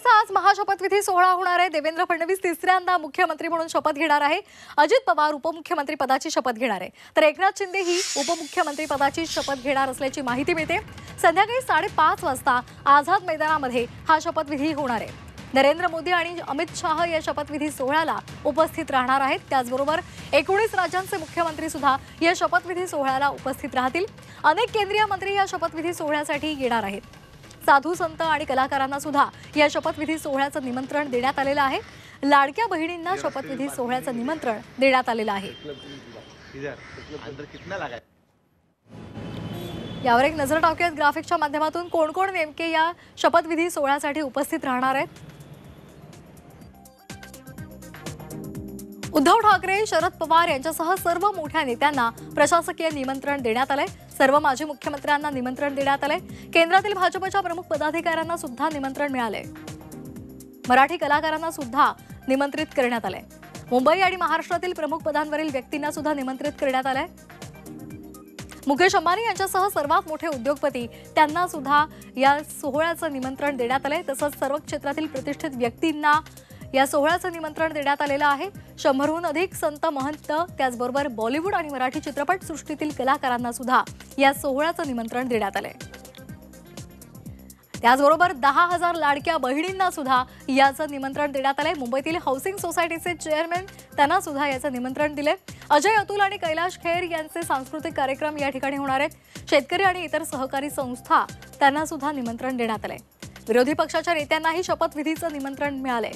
फडणवीसांचा आज महाशपथविधी सोहळा होणार आहे। देवेंद्र फडणवीस तिसऱ्यांदा मुख्यमंत्री म्हणून शपथ घेणार आहे। अजित पवार उपमुख्यमंत्री पदाची शपथ घेणार आहे, तर एकनाथ शिंदे ही उपमुख्यमंत्री पदाची शपथ घेणार असल्याची माहिती मिळते। संध्याकाळी 5:30 वाजता आझाद मैदानामध्ये हा शपथविधी होणार आहे। नरेंद्र मोदी आणि अमित शाह या शपथविधी सोहळ्याला उपस्थित राहणार आहेत। त्याचबरोबर 19 राज्यांचे मुख्यमंत्री सुद्धा या शपथविधी सोहळ्याला उपस्थित राहतील। अनेक केंद्रीय मंत्री या शपथविधी सोहळ्यासाठी येणार आहेत। साधू संत आणि कलाकारांना सुद्धा या शपथविधी सोहळ्याचं निमंत्रण देण्यात आलेलं आहे। लाडक्या बहिणींना शपथविधी सोहळ्याचं निमंत्रण देण्यात आलेलं आहे। यावर एक नजर टाकूयात ग्राफिकच्या माध्यमातून कोण कोण नेमके या शपथविधी सोहळ्यासाठी उपस्थित राहणार आहेत। उद्धव ठाकरे, शरद पवार यांच्यासह सर्व मोठ्या नेत्यांना प्रशासकीय निमंत्रण देण्यात आलंय। सर्व माजी मुख्यमंत्र्यांना निमंत्रण देण्यात आलंय। केंद्रातील भाजपच्या प्रमुख पदाधिकाऱ्यांना सुद्धा निमंत्रण मिळालंय। मराठी कलाकारांना सुद्धा निमंत्रित करण्यात आलंय। मुंबई आणि महाराष्ट्रातील प्रमुख पदांवरील व्यक्तींना सुद्धा निमंत्रित करण्यात आलंय। मुकेश अंबानी यांच्यासह सर्वात मोठे उद्योगपती त्यांना सुद्धा या सोहळ्याचं निमंत्रण देण्यात आलंय। तसंच सर्व क्षेत्रातील प्रतिष्ठित व्यक्तींना या सोहळ्याचं निमंत्रण देण्यात आलेलं आहे। 100हून अधिक संत महंत, त्याचबरोबर बॉलिवूड आणि मराठी चित्रपट सृष्टीतील कलाकारांना सुद्धा या सोहळ्याचं निमंत्रण देण्यात आलंय। त्याचबरोबर 10,000 लाडक्या बहिणींना सुद्धा याचं निमंत्रण देण्यात आलंय। मुंबईतील हाऊसिंग सोसायटीचे चेअरमॅन त्यांना सुद्धा याचं निमंत्रण दिले। अजय अतुल आणि कैलाश खेर यांचे सांस्कृतिक कार्यक्रम या ठिकाणी होणार आहेत। शेतकरी आणि इतर सहकारी संस्था त्यांना सुद्धा निमंत्रण देण्यात आलंय। विरोधी पक्षाच्या नेत्यांनाही शपथविधीचं निमंत्रण मिळालंय।